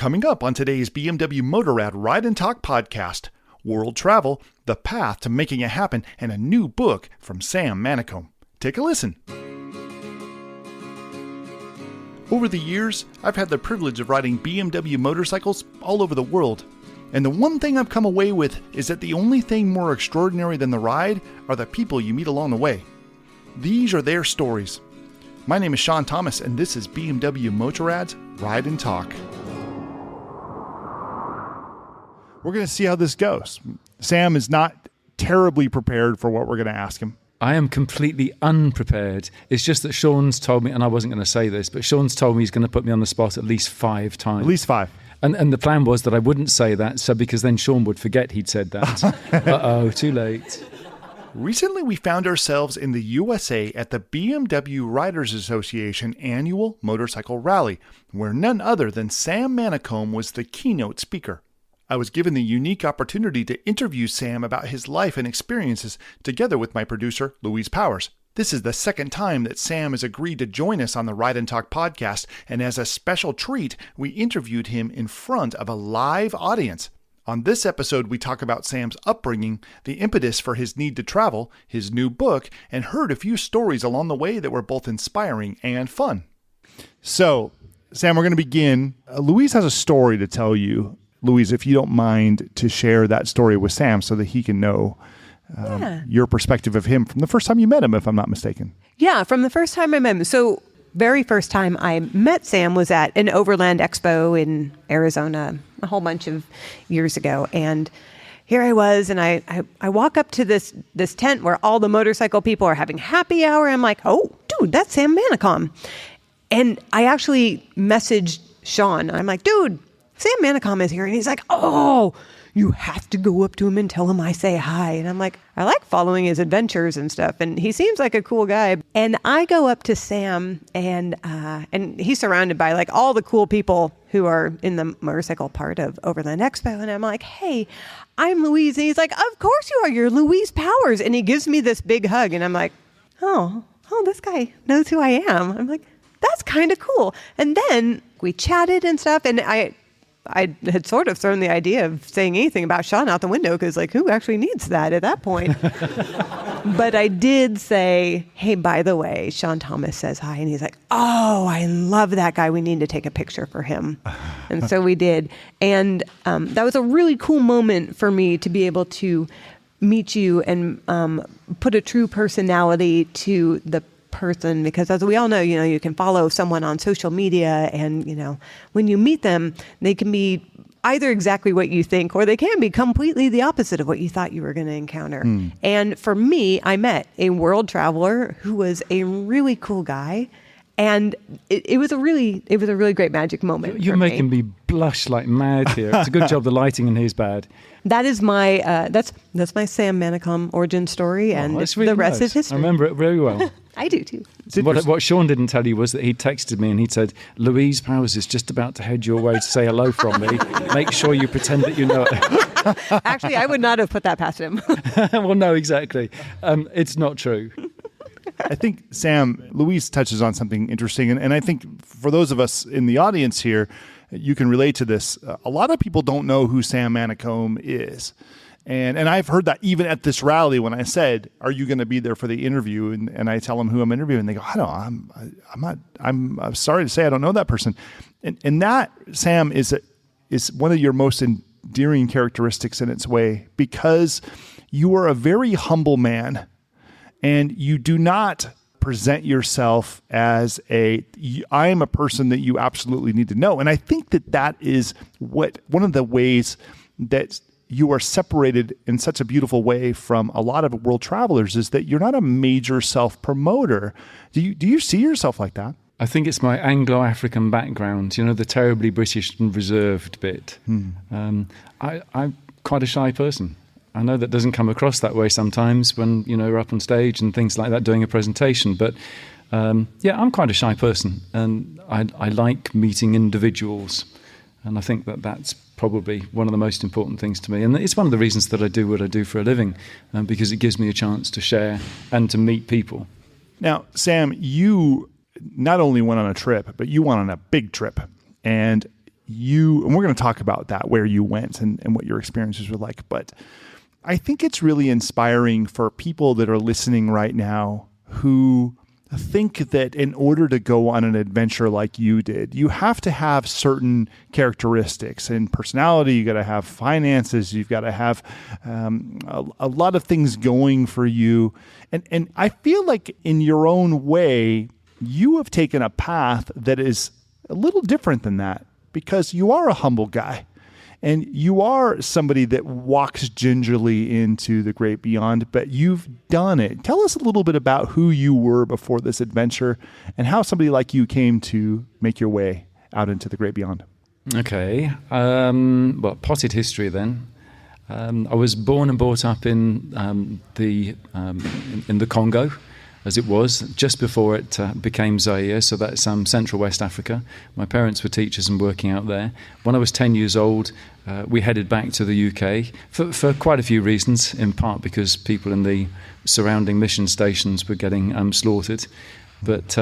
Coming up on today's BMW Motorrad Ride and Talk podcast, world travel, the path to making it happen, and a new book from Sam Manicom. Take a listen. Over the years, I've had the privilege of riding BMW motorcycles all over the world. And the one thing I've come away with is that the only thing more extraordinary than the ride are the people you meet along the way. These are their stories. My name is Sean Thomas, and this is BMW Motorrad's Ride and Talk. We're going to see how this goes. Sam is not terribly prepared for what we're going to ask him. I am completely unprepared. It's just that Sean's told me, and I wasn't going to say this, but Sean's told me he's going to put me on the spot at least 5 times. At least 5. And the plan was that I wouldn't say that, so because then Sean would forget he'd said that. Uh-oh, too late. Recently, we found ourselves in the USA at the BMW Riders Association annual motorcycle rally, where none other than Sam Manicom was the keynote speaker. I was given the unique opportunity to interview Sam about his life and experiences together with my producer, Louise Powers. This is the second time that Sam has agreed to join us on the Ride and Talk podcast, and as a special treat, we interviewed him in front of a live audience. On this episode, we talk about Sam's upbringing, the impetus for his need to travel, his new book, and heard a few stories along the way that were both inspiring and fun. So, Sam, we're going to begin. Louise has a story to tell you. Louise, if you don't mind to share that story with Sam so that he can know your perspective of him from the first time you met him, if I'm not mistaken. Yeah, from the first time I met him. So very first time I met Sam was at an Overland Expo in Arizona a whole bunch of years ago. And here I was, and I walk up to this tent where all the motorcycle people are having happy hour. I'm like, oh, dude, that's Sam Manicom. And I actually messaged Sean. I'm like, dude, Sam Manicom is here. And he's like, oh, you have to go up to him and tell him I say hi. And I'm like, I like following his adventures and stuff. And he seems like a cool guy. And I go up to Sam, and he's surrounded by like all the cool people who are in the motorcycle part of Overland Expo. And I'm like, hey, I'm Louise. And he's like, of course you are. You're Louise Powers. And he gives me this big hug. And I'm like, oh, this guy knows who I am. I'm like, that's kind of cool. And then we chatted and stuff. And I had sort of thrown the idea of saying anything about Sean out the window because, like, who actually needs that at that point? But I did say, hey, by the way, Sean Thomas says hi. And he's like, oh, I love that guy. We need to take a picture for him. And so we did. And that was a really cool moment for me to be able to meet you and put a true personality to the person, because as we all know, you can follow someone on social media and, when you meet them, they can be either exactly what you think, or they can be completely the opposite of what you thought you were going to encounter. And for me, I met a world traveler who was a really cool guy. And it was a really great magic moment. You're making me blush like mad here. It's a good job the lighting in here is bad. That is my that's my Sam Manicom origin story, and really the rest is history. I remember it very well. I do too. What Sean didn't tell you was that he texted me and he said, Louise Powers is just about to head your way to say hello from me. Make sure you pretend that you know it. Actually, I would not have put that past him. Well, no, exactly. It's not true. I think, Sam, Louise touches on something interesting. And I think for those of us in the audience here, you can relate to this. A lot of people don't know who Sam Manicom is. And I've heard that even at this rally when I said, are you going to be there for the interview? And I tell them who I'm interviewing. And they go, I'm sorry to say I don't know that person. And that, Sam, is one of your most endearing characteristics in its way, because you are a very humble man. And you do not present yourself as I am a person that you absolutely need to know. And I think that is one of the ways that you are separated in such a beautiful way from a lot of world travelers, is that you're not a major self-promoter. Do you see yourself like that? I think it's my Anglo-African background, the terribly British and reserved bit. I'm quite a shy person. I know that doesn't come across that way sometimes when, we're up on stage and things like that doing a presentation. But, I'm quite a shy person, and I like meeting individuals. And I think that's probably one of the most important things to me. And it's one of the reasons that I do what I do for a living, because it gives me a chance to share and to meet people. Now, Sam, you not only went on a trip, but you went on a big trip. And and we're going to talk about that, where you went and what your experiences were like. But I think it's really inspiring for people that are listening right now who think that in order to go on an adventure like you did, you have to have certain characteristics and personality. You got to have finances. You've got to have a lot of things going for you. And I feel like in your own way, you have taken a path that is a little different than that, because you are a humble guy. And you are somebody that walks gingerly into the great beyond, but you've done it. Tell us a little bit about who you were before this adventure and how somebody like you came to make your way out into the great beyond. Okay. Well, potted history then. I was born and brought up in the Congo, as it was, just before it became Zaire, so that's Central West Africa. My parents were teachers and working out there. When I was 10 years old, we headed back to the UK for quite a few reasons, in part because people in the surrounding mission stations were getting slaughtered. But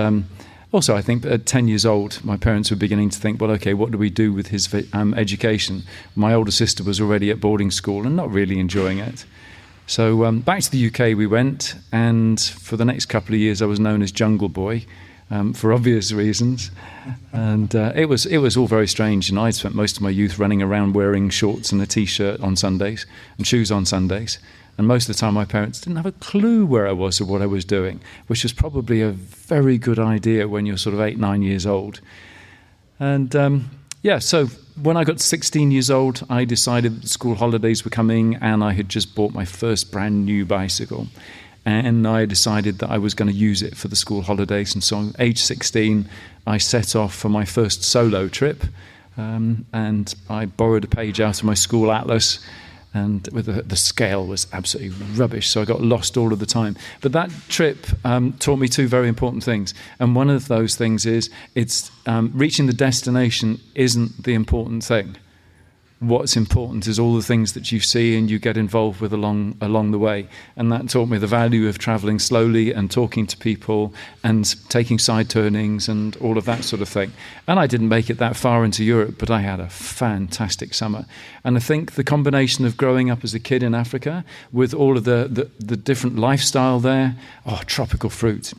also, I think at 10 years old, my parents were beginning to think, well, okay, what do we do with his education? My older sister was already at boarding school and not really enjoying it. So back to the UK we went, and for the next couple of years I was known as Jungle Boy, for obvious reasons. And it was all very strange. And I'd spent most of my youth running around wearing shorts and a T-shirt on Sundays and shoes on Sundays. And most of the time my parents didn't have a clue where I was or what I was doing, which was probably a very good idea when you're sort of 8, 9 years old. And so when I got 16 years old, I decided that school holidays were coming, and I had just bought my first brand new bicycle. And I decided that I was going to use it for the school holidays. And so at age 16, I set off for my first solo trip. And I borrowed a page out of my school atlas, and with the scale was absolutely rubbish, so I got lost all of the time. But that trip taught me two very important things. And one of those things is it's reaching the destination isn't the important thing. What's important is all the things that you see and you get involved with along the way. And that taught me the value of traveling slowly and talking to people and taking side turnings and all of that sort of thing. And I didn't make it that far into Europe, but I had a fantastic summer. And I think the combination of growing up as a kid in Africa with all of the different lifestyle there, tropical fruit,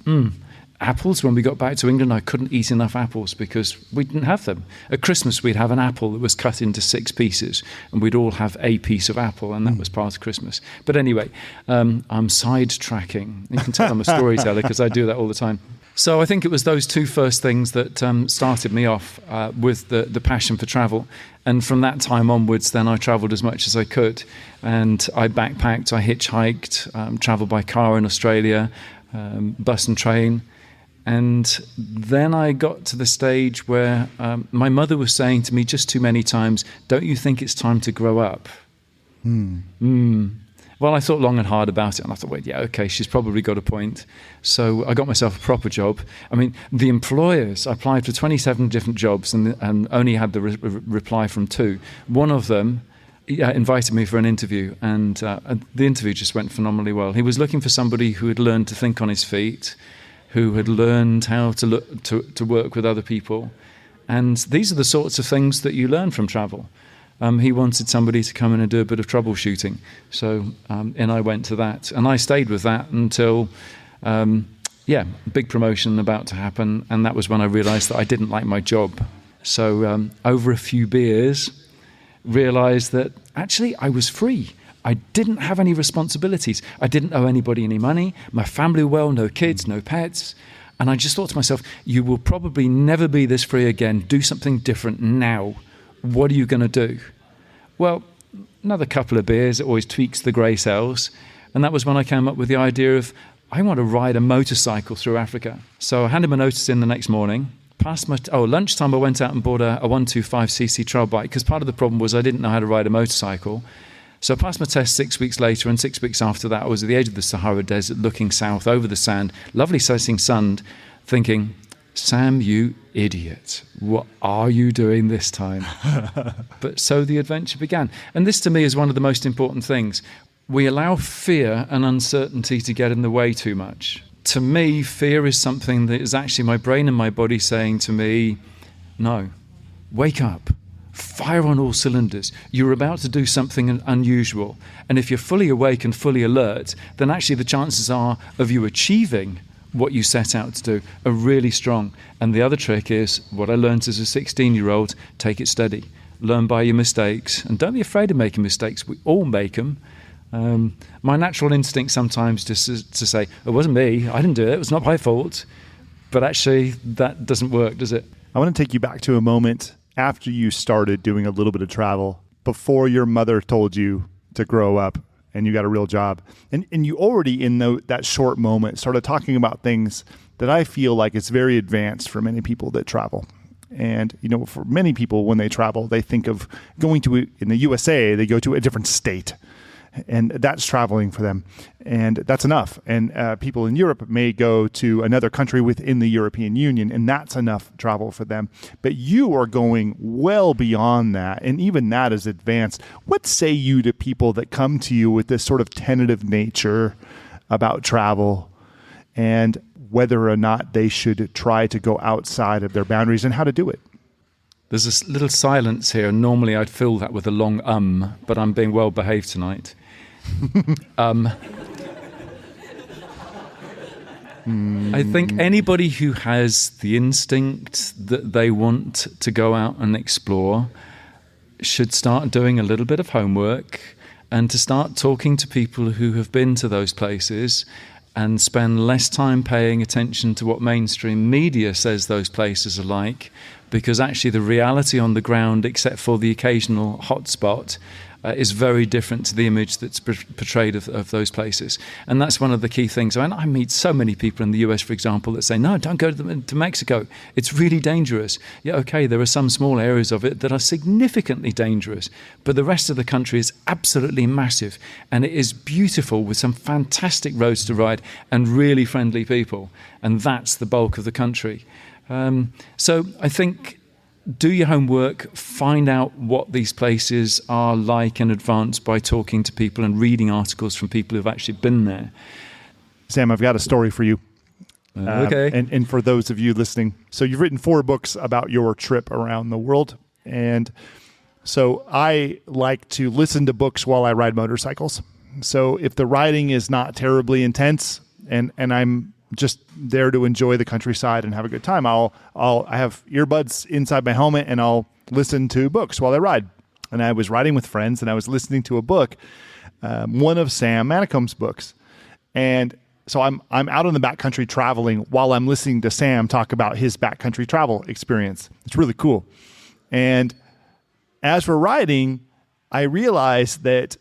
apples. When we got back to England, I couldn't eat enough apples because we didn't have them. At Christmas, we'd have an apple that was cut into 6 pieces, and we'd all have a piece of apple, and that was part of Christmas. But anyway, I'm sidetracking. You can tell I'm a storyteller because I do that all the time. So I think it was those two first things that started me off with the passion for travel. And from that time onwards, then I travelled as much as I could. And I backpacked, I hitchhiked, travelled by car in Australia, bus and train. And then I got to the stage where my mother was saying to me just too many times, don't you think it's time to grow up? Well, I thought long and hard about it, and I thought, wait, yeah, okay, she's probably got a point. So I got myself a proper job. I mean, the employers, I applied for 27 different jobs and only had the reply from 2. One of them invited me for an interview, and the interview just went phenomenally well. He was looking for somebody who had learned to think on his feet, who had learned how to work with other people. And these are the sorts of things that you learn from travel. He wanted somebody to come in and do a bit of troubleshooting. So in I went to that. And I stayed with that until, big promotion about to happen. And that was when I realised that I didn't like my job. So over a few beers, realised that actually I was free. I didn't have any responsibilities. I didn't owe anybody any money. My family were well, no kids, no pets. And I just thought to myself, you will probably never be this free again. Do something different now. What are you going to do? Well, another couple of beers, it always tweaks the grey cells. And that was when I came up with the idea of, I want to ride a motorcycle through Africa. So I handed my notice in the next morning. Lunchtime I went out and bought a 125cc trail bike, because part of the problem was I didn't know how to ride a motorcycle. So I passed my test 6 weeks later, and 6 weeks after that, I was at the edge of the Sahara Desert, looking south over the sand, lovely setting sun, thinking, Sam, you idiot, what are you doing this time? But so the adventure began. And this to me is one of the most important things. We allow fear and uncertainty to get in the way too much. To me, fear is something that is actually my brain and my body saying to me, no, wake up. fire on all cylinders. You're about to do something unusual. And if you're fully awake and fully alert, then actually the chances are of you achieving what you set out to do are really strong. And the other trick is, what I learned as a 16-year-old, take it steady. Learn by your mistakes. And don't be afraid of making mistakes. We all make them. My natural instinct sometimes is to say, it wasn't me, I didn't do it, it was not my fault. But actually, that doesn't work, does it? I want to take you back to a moment after you started doing a little bit of travel, before your mother told you to grow up and you got a real job. And you already, in that short moment, started talking about things that I feel like it's very advanced for many people that travel. And, for many people, when they travel, they think of going to, in the USA, they go to a different state. And that's traveling for them. And that's enough. And people in Europe may go to another country within the European Union, and that's enough travel for them. But you are going well beyond that, and even that is advanced. What say you to people that come to you with this sort of tentative nature about travel and whether or not they should try to go outside of their boundaries and how to do it? There's a little silence here. Normally I'd fill that with a long but I'm being well behaved tonight. I think anybody who has the instinct that they want to go out and explore should start doing a little bit of homework and to start talking to people who have been to those places and spend less time paying attention to what mainstream media says those places are like, because actually the reality on the ground, except for the occasional hotspot, is very different to the image that's portrayed of those places. And that's one of the key things. I meet so many people in the US, for example, that say, no, don't go to Mexico. It's really dangerous. Yeah, okay, there are some small areas of it that are significantly dangerous, but the rest of the country is absolutely massive. And it is beautiful with some fantastic roads to ride and really friendly people. And that's the bulk of the country. So I think do your homework, find out what these places are like in advance by talking to people and reading articles from people who've actually been there. Sam, I've got a story for you. Okay. And for those of you listening. So you've written 4 books about your trip around the world. And so I like to listen to books while I ride motorcycles. So if the riding is not terribly intense and I'm just there to enjoy the countryside and have a good time, I have earbuds inside my helmet and I'll listen to books while I ride. And I was riding with friends and I was listening to a book, one of Sam Manicom's books. And so I'm out in the backcountry traveling while I'm listening to Sam talk about his backcountry travel experience. It's really cool. And as we're riding, I realized that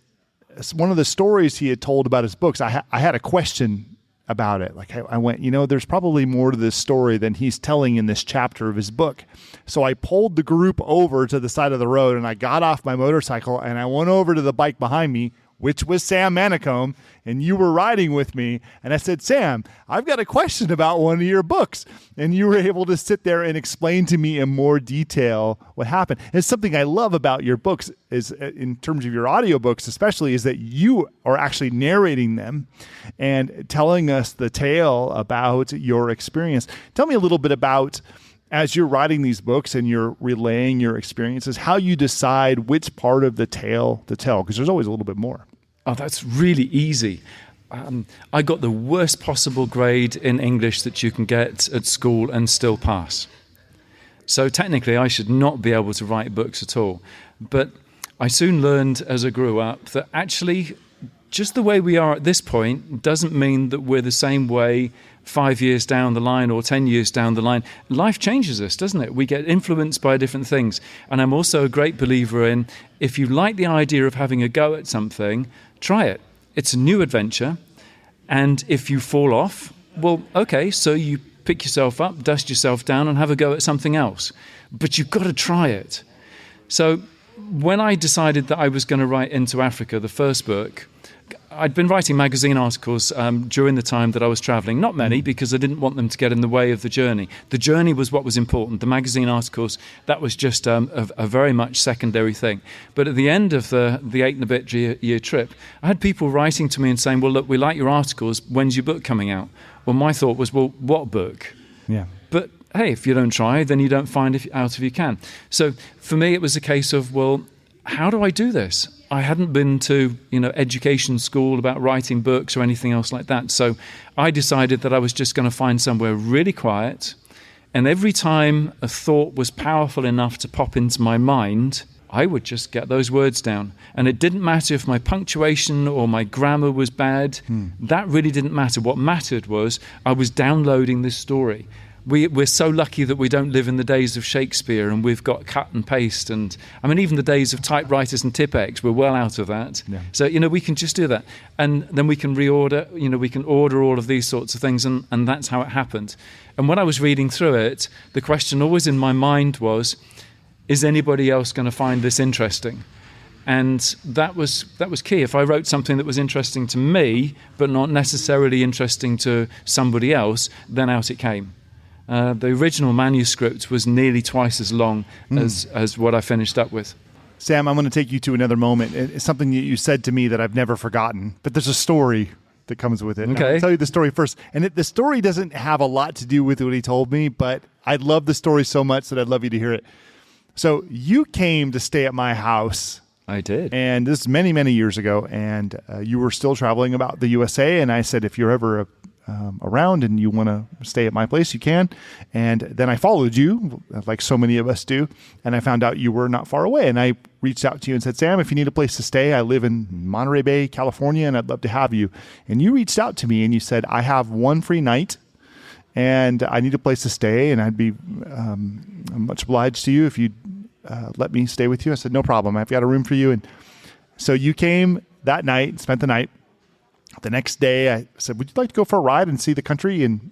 one of the stories he had told about his books, I had a question about it. Like I went, there's probably more to this story than he's telling in this chapter of his book. So I pulled the group over to the side of the road and I got off my motorcycle and I went over to the bike behind me, which was Sam Manicom, and you were riding with me. And I said, Sam, I've got a question about one of your books. And you were able to sit there and explain to me in more detail what happened. And something I love about your books is, in terms of your audiobooks especially, is that you are actually narrating them and telling us the tale about your experience. Tell me a little bit about, as you're writing these books and you're relaying your experiences, how you decide which part of the tale to tell, because there's always a little bit more. Oh, that's really easy. I got the worst possible grade in English that you can get at school and still pass. So technically, I should not be able to write books at all. But I soon learned as I grew up that actually just the way we are at this point doesn't mean that we're the same way 5 years down the line or 10 years down the line. Life changes us, doesn't it? We get influenced by different things. And I'm also a great believer in, if you like the idea of having a go at something, try it. It's a new adventure. And if you fall off, well, okay, so you pick yourself up, dust yourself down and have a go at something else. But you've got to try it. So when I decided that I was going to write Into Africa, the first book, I'd been writing magazine articles during the time that I was traveling. Not many, because I didn't want them to get in the way of the journey. The journey was what was important. The magazine articles, that was just a very much secondary thing. But at the end of the 8 and a bit year trip, I had people writing to me and saying, well, look, we like your articles. When's your book coming out? Well, my thought was, well, what book? Yeah. But hey, if you don't try, then you don't find out if you can. So for me, it was a case of, well, how do I do this? I hadn't been to, education school about writing books or anything else like that. So I decided that I was just going to find somewhere really quiet. And every time a thought was powerful enough to pop into my mind, I would just get those words down. And it didn't matter if my punctuation or my grammar was bad. That really didn't matter. What mattered was I was downloading this story. We're so lucky that we don't live in the days of Shakespeare and we've got cut and paste. And I mean, even the days of typewriters and Tipex, we're well out of that. Yeah. So, we can just do that. And then we can reorder, we can order all of these sorts of things. And that's how it happened. And when I was reading through it, the question always in my mind was, is anybody else going to find this interesting? And that was key. If I wrote something that was interesting to me, but not necessarily interesting to somebody else, then out it came. The original manuscript was nearly twice as long as what I finished up with. Sam, I'm going to take you to another moment. It's something that you said to me that I've never forgotten, but there's a story that comes with it. Okay. I'll tell you the story first. And the story doesn't have a lot to do with what he told me, but I love the story so much that I'd love you to hear it. So you came to stay at my house. I did. And this is many, many years ago, and you were still traveling about the USA, and I said, if you're ever around and you want to stay at my place, you can. And then I followed you, like so many of us do, and I found out you were not far away. And I reached out to you and said, Sam, if you need a place to stay, I live in Monterey Bay, California, and I'd love to have you. And you reached out to me and you said, I have one free night and I need a place to stay, and I'd be much obliged to you if you'd let me stay with you. I said, no problem. I've got a room for you. And so you came that night, spent the night. The next day, I said, would you like to go for a ride and see the country and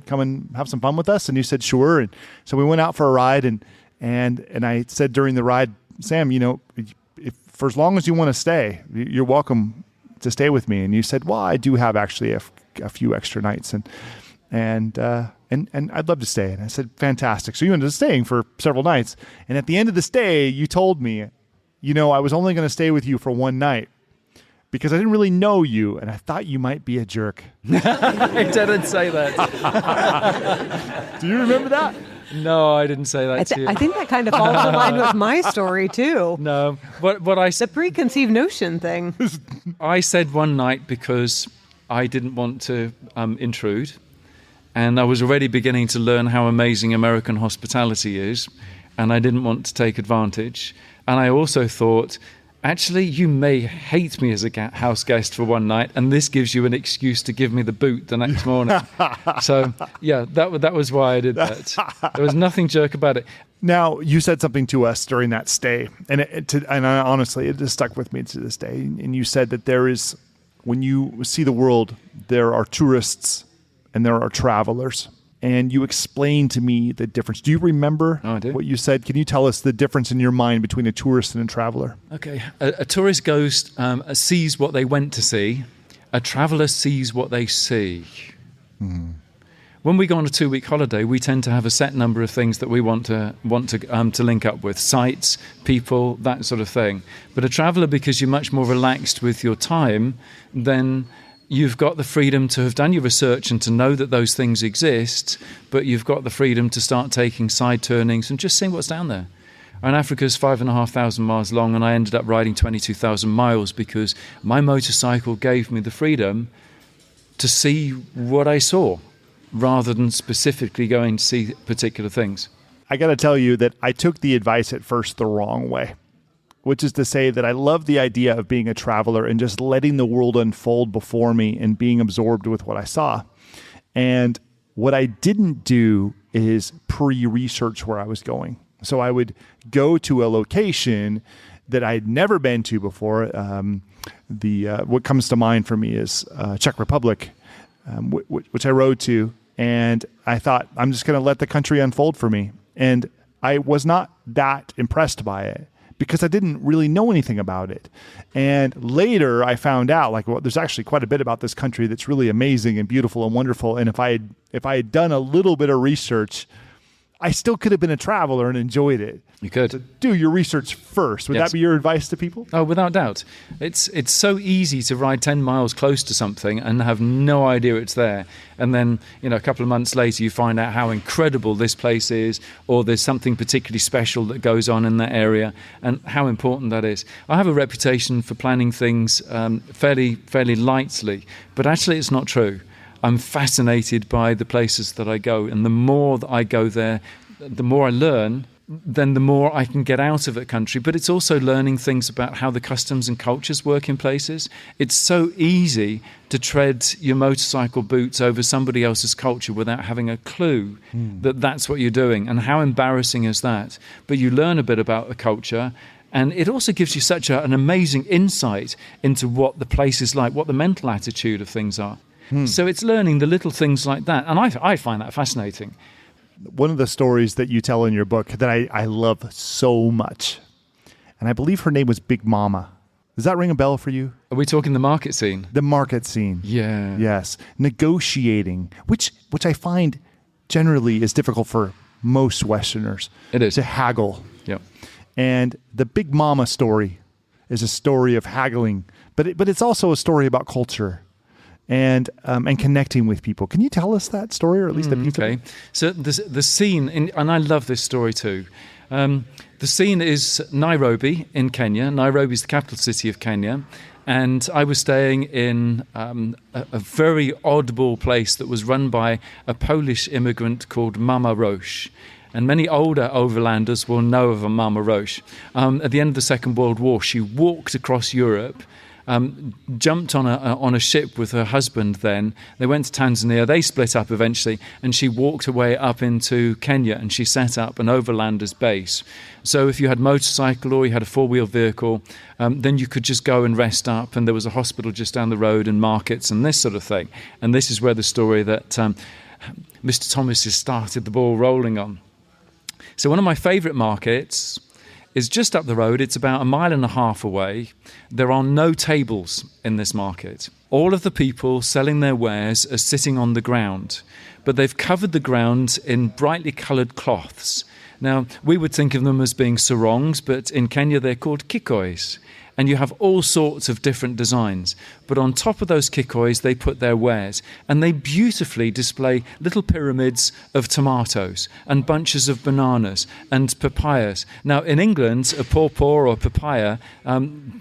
come and have some fun with us? And you said, sure. And so we went out for a ride, and I said during the ride, Sam, if for as long as you want to stay, you're welcome to stay with me. And you said, well, I do have actually a few extra nights, and I'd love to stay. And I said, fantastic. So you ended up staying for several nights. And at the end of the stay, you told me, I was only going to stay with you for one night, because I didn't really know you, and I thought you might be a jerk. I didn't say that. Do you remember that? No, I didn't say that to you. I think that kind of falls in line with my story, too. No. What I said... The preconceived notion thing. I said one night because I didn't want to intrude, and I was already beginning to learn how amazing American hospitality is, and I didn't want to take advantage. And I also thought... actually, you may hate me as a house guest for one night, and this gives you an excuse to give me the boot the next morning. So, yeah, that was why I did that. There was nothing jerk about it. Now, you said something to us during that stay, and honestly, it just stuck with me to this day. And you said that there is, when you see the world, there are tourists and there are travelers. And you explained to me the difference. Do you remember what you said? Can you tell us the difference in your mind between a tourist and a traveler? Okay. A tourist goes, sees what they went to see. A traveler sees what they see. Mm. When we go on a 2-week holiday, we tend to have a set number of things that we want to link up with. Sites, people, that sort of thing. But a traveler, because you're much more relaxed with your time, then... you've got the freedom to have done your research and to know that those things exist, but you've got the freedom to start taking side turnings and just seeing what's down there. And Africa's 5,500 miles long, and I ended up riding 22,000 miles because my motorcycle gave me the freedom to see what I saw rather than specifically going to see particular things. I got to tell you that I took the advice at first the wrong way, which is to say that I love the idea of being a traveler and just letting the world unfold before me and being absorbed with what I saw. And what I didn't do is pre-research where I was going. So I would go to a location that I'd never been to before. What comes to mind for me is Czech Republic, which I rode to. And I thought, I'm just going to let the country unfold for me. And I was not that impressed by it, because I didn't really know anything about it. And later I found out, there's actually quite a bit about this country that's really amazing and beautiful and wonderful. And if I had done a little bit of research, I still could have been a traveler and enjoyed it. You could. So do your research first. Would Yes. that be your advice to people? Oh, without doubt. It's so easy to ride 10 miles close to something and have no idea it's there. And then, a couple of months later, you find out how incredible this place is, or there's something particularly special that goes on in that area, and how important that is. I have a reputation for planning things fairly lightly, but actually it's not true. I'm fascinated by the places that I go, and the more that I go there, the more I learn, then the more I can get out of a country. But it's also learning things about how the customs and cultures work in places. It's so easy to tread your motorcycle boots over somebody else's culture without having a clue that that's what you're doing. And how embarrassing is that? But you learn a bit about a culture, and it also gives you such an amazing insight into what the place is like, what the mental attitude of things are. So it's learning the little things like that. And I find that fascinating. One of the stories that you tell in your book that I love so much, and I believe her name was Big Mama. Does that ring a bell for you? Are we talking the market scene? The market scene. Yeah. Yes. Negotiating, which I find generally is difficult for most Westerners. It is. To haggle. Yep. And the Big Mama story is a story of haggling, but it's also a story about culture and connecting with people. Can you tell us that story, or at least a piece of it? Okay. So the scene, and I love this story too. The scene is Nairobi in Kenya. Nairobi is the capital city of Kenya. And I was staying in a very oddball place that was run by a Polish immigrant called Mama Roche. And many older overlanders will know of a Mama Roche. At the end of the Second World War, she walked across Europe, jumped on a ship with her husband then. They went to Tanzania. They split up eventually, and she walked her way up into Kenya, and she set up an overlander's base. So if you had a motorcycle or you had a four-wheel vehicle, then you could just go and rest up, and there was a hospital just down the road and markets and this sort of thing. And this is where the story that Mr. Thomas has started the ball rolling on. So one of my favourite markets is just up the road. It's about 1.5 miles away. There are no tables in this market. All of the people selling their wares are sitting on the ground, but they've covered the ground in brightly coloured cloths. Now, we would think of them as being sarongs, but in Kenya they're called kikois. And you have all sorts of different designs. But on top of those kikois, they put their wares. And they beautifully display little pyramids of tomatoes and bunches of bananas and papayas. Now, in England, a pawpaw or papaya,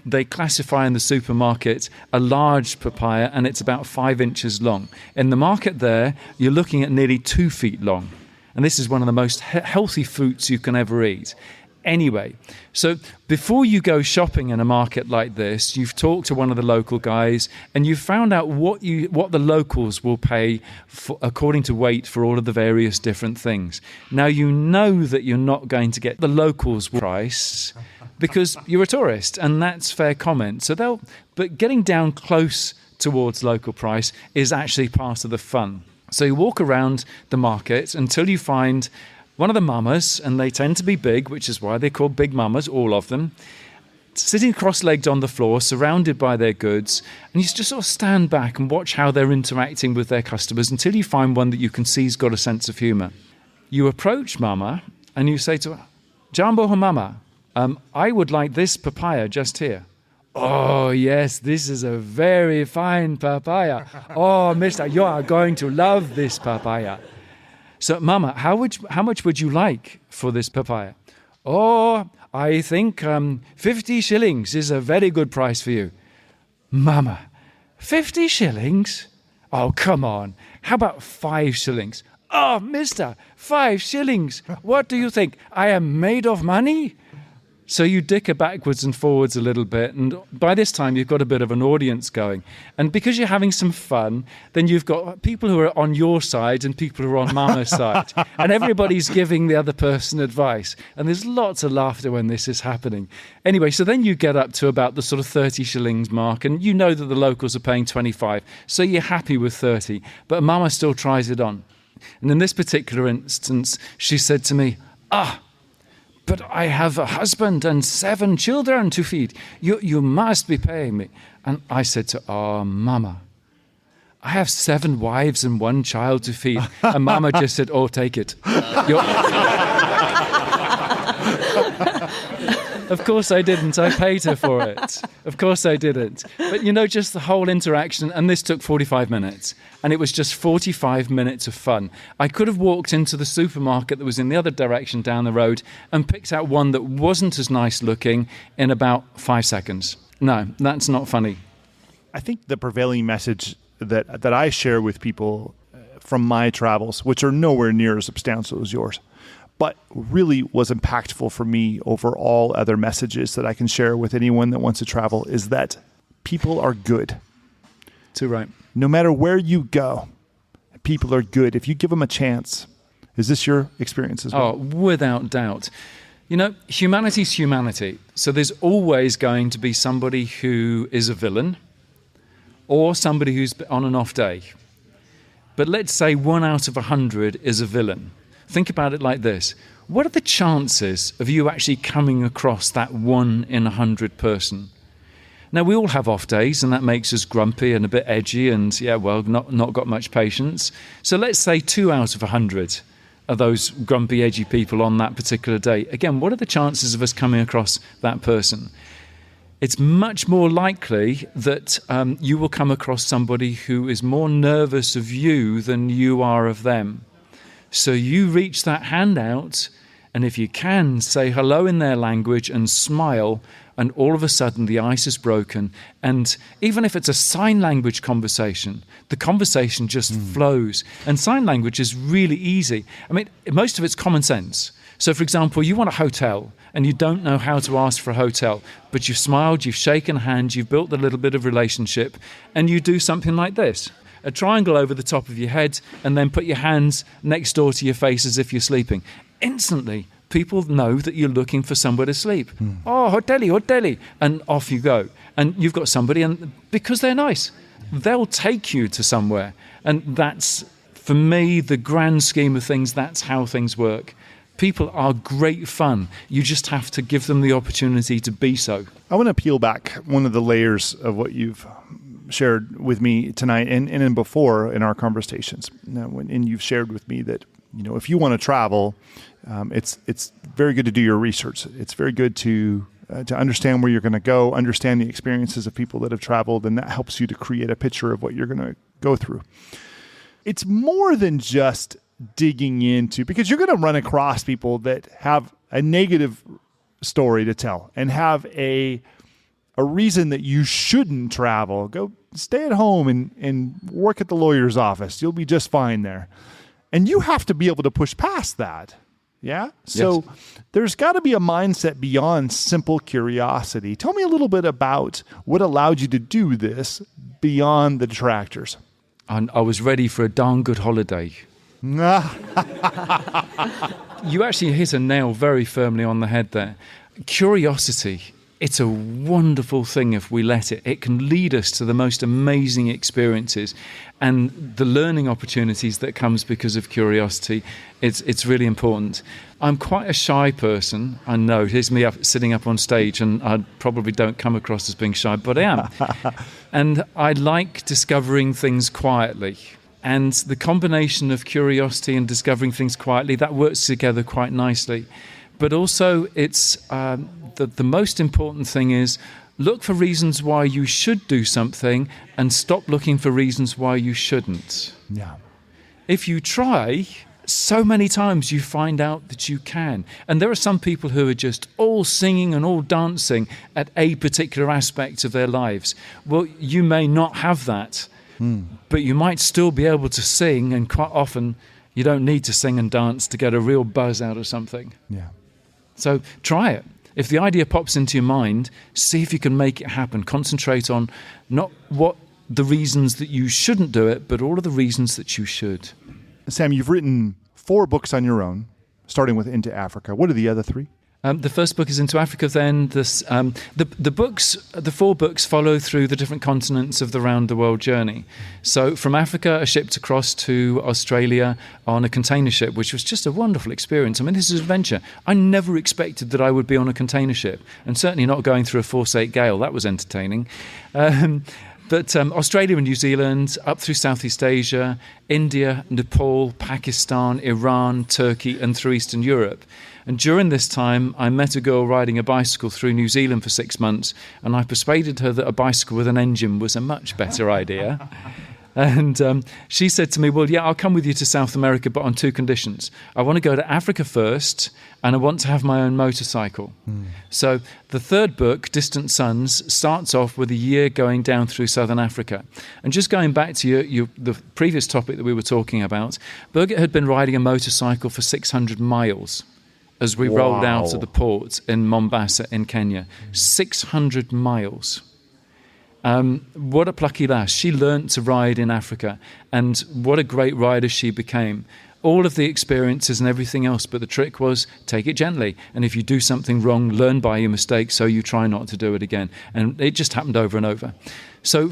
they classify in the supermarket a large papaya, and it's about 5 inches long. In the market there, you're looking at nearly 2 feet long. And this is one of the most healthy fruits you can ever eat. Anyway, so before you go shopping in a market like this, you've talked to one of the local guys and you've found out what the locals will pay for, according to weight, for all of the various different things. Now, you know that you're not going to get the locals' price because you're a tourist, and that's fair comment. But getting down close towards local price is actually part of the fun. So you walk around the market until you find one of the mamas, and they tend to be big, which is why they're called big mamas, all of them, sitting cross-legged on the floor, surrounded by their goods, and you just sort of stand back and watch how they're interacting with their customers until you find one that you can see's got a sense of humour. You approach Mama, and you say to her, "Jambo Mama, I would like this papaya just here." "Oh, yes, this is a very fine papaya. Oh, mister, you are going to love this papaya." "So, Mama, how much would you like for this papaya?" "Oh, I think 50 shillings is a very good price for you." "Mama, 50 shillings? Oh, come on. How about 5 shillings? "Oh, mister, 5 shillings. What do you think? I am made of money?" So you dicker backwards and forwards a little bit, and by this time you've got a bit of an audience going. And because you're having some fun, then you've got people who are on your side and people who are on Mama's side. And everybody's giving the other person advice. And there's lots of laughter when this is happening. Anyway, so then you get up to about the sort of 30 shillings mark, and you know that the locals are paying 25. So you're happy with 30. But Mama still tries it on. And in this particular instance, she said to me, "But I have a husband and 7 children to feed. You must be paying me." And I said to her, "Oh, Mama, I have 7 wives and 1 child to feed. And Mama just said, oh, take it. Of course I didn't. I paid her for it. Of course I didn't. But, just the whole interaction, and this took 45 minutes, and it was just 45 minutes of fun. I could have walked into the supermarket that was in the other direction down the road and picked out one that wasn't as nice looking in about 5 seconds. No, that's not funny. I think the prevailing message that I share with people from my travels, which are nowhere near as substantial as yours, but really was impactful for me over all other messages that I can share with anyone that wants to travel, is that people are good. Too right. No matter where you go, people are good. If you give them a chance. Is this your experience as well? Oh, without doubt. Humanity's humanity. So there's always going to be somebody who is a villain or somebody who's on an off day. But let's say 1 out of 100 is a villain. Think about it like this. What are the chances of you actually coming across that 1 in 100 person? Now, we all have off days, and that makes us grumpy and a bit edgy and, not got much patience. So let's say 2 out of 100 are those grumpy, edgy people on that particular day. Again, what are the chances of us coming across that person? It's much more likely that you will come across somebody who is more nervous of you than you are of them. So you reach that hand out, and if you can, say hello in their language and smile, and all of a sudden the ice is broken. And even if it's a sign language conversation, the conversation just flows. And sign language is really easy. I mean, most of it's common sense. So, for example, you want a hotel, and you don't know how to ask for a hotel, but you've smiled, you've shaken hands, you've built a little bit of relationship, and you do something like this. A triangle over the top of your head, and then put your hands next door to your face as if you're sleeping. Instantly, people know that you're looking for somewhere to sleep. Oh, hoteli, and off you go. And you've got somebody, and because they're nice, they'll take you to somewhere. And that's, for me, the grand scheme of things, that's how things work. People are great fun. You just have to give them the opportunity to be so. I want to peel back one of the layers of what you've shared with me tonight and before in our conversations. And you've shared with me that, if you want to travel, it's very good to do your research. It's very good to understand where you're going to go, understand the experiences of people that have traveled, and that helps you to create a picture of what you're going to go through. It's more than just digging into, because you're going to run across people that have a negative story to tell and have a reason that you shouldn't travel. Go stay at home and work at the lawyer's office. You'll be just fine there. And you have to be able to push past that. Yeah? So There's got to be a mindset beyond simple curiosity. Tell me a little bit about what allowed you to do this beyond the detractors. And I was ready for a darn good holiday. You actually hit a nail very firmly on the head there. Curiosity. It's a wonderful thing if we let it. It can lead us to the most amazing experiences, and the learning opportunities that comes because of curiosity. It's really important. I'm quite a shy person. I know. Here's me sitting up on stage, and I probably don't come across as being shy, but I am. And I like discovering things quietly. And the combination of curiosity and discovering things quietly, that works together quite nicely. But also, it's the most important thing is look for reasons why you should do something and stop looking for reasons why you shouldn't. Yeah. If you try, so many times you find out that you can. And there are some people who are just all singing and all dancing at a particular aspect of their lives. Well, you may not have that, but you might still be able to sing, and quite often you don't need to sing and dance to get a real buzz out of something. Yeah. So try it. If the idea pops into your mind, see if you can make it happen. Concentrate on not what the reasons that you shouldn't do it, but all of the reasons that you should. Sam, you've written 4 books on your own, starting with Into Africa. What are the other 3? The first book is Into Africa. Then the 4 books follow through the different continents of the round the world journey. So from Africa, I shipped across to Australia on a container ship, which was just a wonderful experience. I mean, this is an adventure. I never expected that I would be on a container ship, and certainly not going through a force 8 gale. That was entertaining. But Australia and New Zealand, up through Southeast Asia, India, Nepal, Pakistan, Iran, Turkey, and through Eastern Europe. And during this time, I met a girl riding a bicycle through New Zealand for 6 months, and I persuaded her that a bicycle with an engine was a much better idea. And she said to me, well, yeah, I'll come with you to South America, but on 2 conditions. I want to go to Africa first, and I want to have my own motorcycle. So the third book, Distant Suns, starts off with a year going down through Southern Africa. And just going back to the previous topic that we were talking about, Birgit had been riding a motorcycle for 600 miles as we rolled out of the port in Mombasa in Kenya. 600 miles. What a plucky lass. She learnt to ride in Africa, and what a great rider she became. All of the experiences and everything else, but the trick was take it gently. And if you do something wrong, learn by your mistake so you try not to do it again. And it just happened over and over. So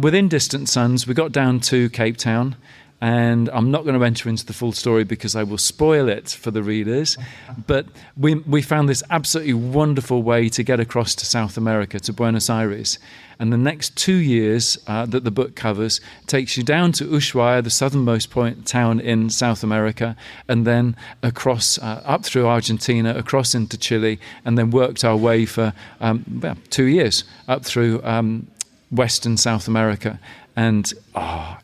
within Distant Suns, we got down to Cape Town. And I'm not going to enter into the full story because I will spoil it for the readers. But we found this absolutely wonderful way to get across to South America, to Buenos Aires. And the next 2 years that the book covers takes you down to Ushuaia, the southernmost town in South America, and then across up through Argentina, across into Chile, and then worked our way for 2 years up through Western South America. And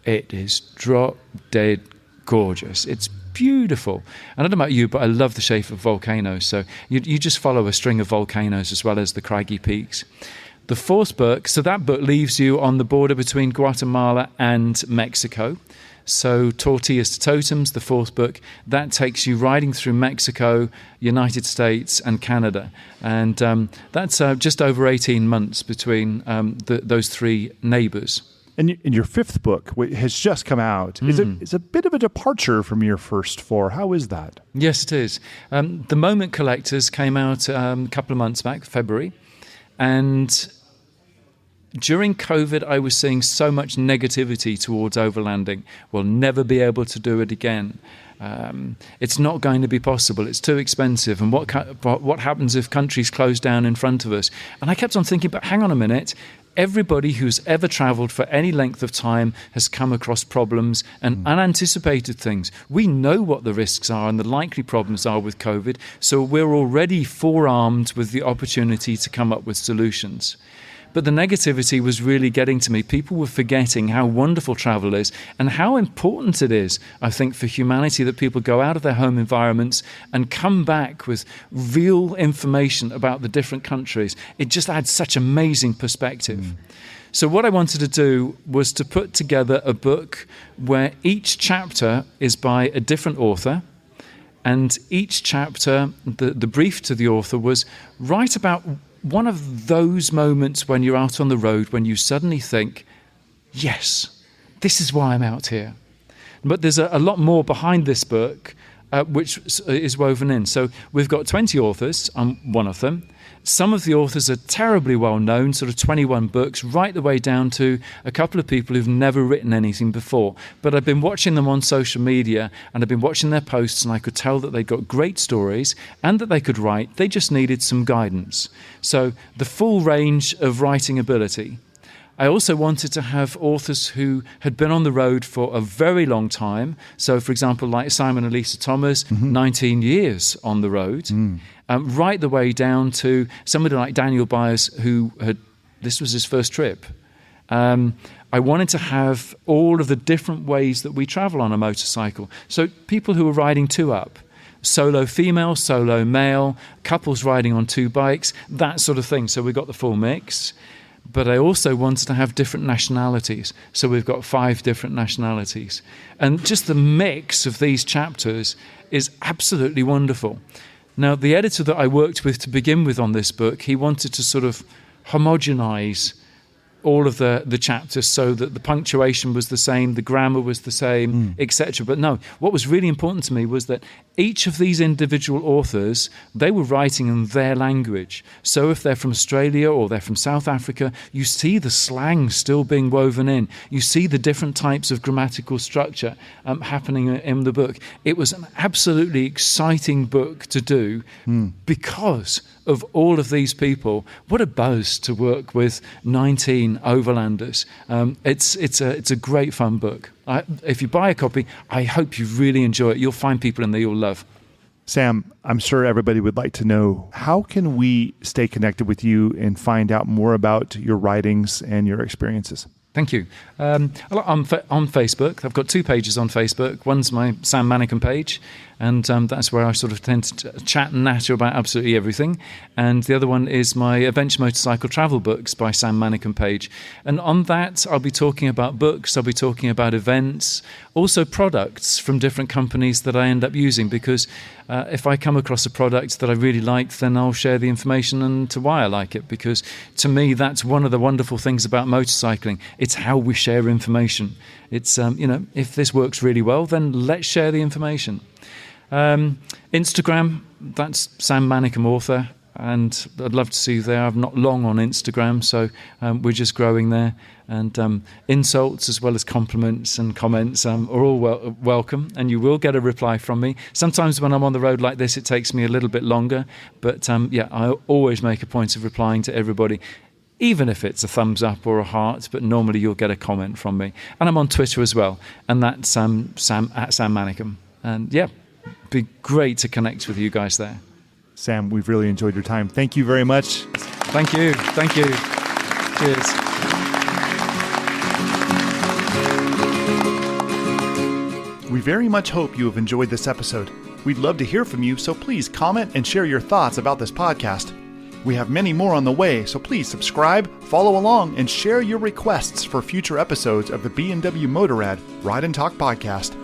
it is drop dead gorgeous. It's beautiful. And I don't know about you, but I love the shape of volcanoes. So you just follow a string of volcanoes as well as the craggy peaks. The fourth book, so that book leaves you on the border between Guatemala and Mexico. So Tortillas to Totems, the fourth book, that takes you riding through Mexico, United States and Canada. And that's just over 18 months between those 3 neighbors. And your fifth book has just come out. It's a bit of a departure from your first 4. How is that? Yes, it is. The Moment Collectors came out a couple of months back, February. And during COVID, I was seeing so much negativity towards overlanding. We'll never be able to do it again. It's not going to be possible. It's too expensive. And what happens if countries close down in front of us? And I kept on thinking, but hang on a minute. Everybody who's ever travelled for any length of time has come across problems and unanticipated things. We know what the risks are and the likely problems are with COVID, so we're already forearmed with the opportunity to come up with solutions. But the negativity was really getting to me. People were forgetting how wonderful travel is and how important it is, I think, for humanity that people go out of their home environments and come back with real information about the different countries. It just adds such amazing perspective. So what I wanted to do was to put together a book where each chapter is by a different author. And each chapter, the brief to the author was write about one of those moments when you're out on the road when you suddenly think, yes, this is why I'm out here. But there's a lot more behind this book, which is woven in. So we've got 20 authors. I'm one of them. Some of the authors are terribly well known, sort of 21 books, right the way down to a couple of people who've never written anything before. But I've been watching them on social media and I've been watching their posts, and I could tell that they got great stories and that they could write. They just needed some guidance. So the full range of writing ability. I also wanted to have authors who had been on the road for a very long time. So, for example, like Simon and Lisa Thomas, 19 years on the road, right the way down to somebody like Daniel Byers, this was his first trip. I wanted to have all of the different ways that we travel on a motorcycle. So people who are riding 2-up, solo female, solo male, couples riding on 2 bikes, that sort of thing. So we got the full mix. But I also wanted to have different nationalities. So we've got 5 different nationalities. And just the mix of these chapters is absolutely wonderful. Now, the editor that I worked with to begin with on this book, he wanted to sort of homogenize all of the chapters so that the punctuation was the same, the grammar was the same, etc. But no, what was really important to me was that each of these individual authors, they were writing in their language. So if they're from Australia or they're from South Africa, you see the slang still being woven in. You see the different types of grammatical structure happening in the book. It was an absolutely exciting book to do because of all of these people, what a boast to work with 19 overlanders. It's a great fun book. If you buy a copy, I hope you really enjoy it. You'll find people in there you'll love. Sam, I'm sure everybody would like to know, how can we stay connected with you and find out more about your writings and your experiences? Thank you. On Facebook, I've got 2 pages on Facebook. One's my Sam Manicom page, and that's where I sort of tend to chat and natter about absolutely everything. And the other one is my Adventure Motorcycle Travel Books by Sam Manicom page. And on that, I'll be talking about books, I'll be talking about events, also products from different companies that I end up using, because if I come across a product that I really like, then I'll share the information and to why I like it, because to me, that's one of the wonderful things about motorcycling. It's how we share information. It's, if this works really well, then let's share the information. Instagram, that's Sam Manicom Author, and I'd love to see you there. I'm not long on Instagram, so we're just growing there. And insults as well as compliments and comments are all welcome, and you will get a reply from me. Sometimes when I'm on the road like this, it takes me a little bit longer, but I always make a point of replying to everybody, even if it's a thumbs up or a heart, but normally you'll get a comment from me. And I'm on Twitter as well, and that's Sam at Sam Manicom. And it'd be great to connect with you guys there. Sam, we've really enjoyed your time. Thank you very much. Thank you. Thank you. Cheers. We very much hope you have enjoyed this episode. We'd love to hear from you, so please comment and share your thoughts about this podcast. We have many more on the way, so please subscribe, follow along, and share your requests for future episodes of the B&W Motorrad Ride and Talk podcast.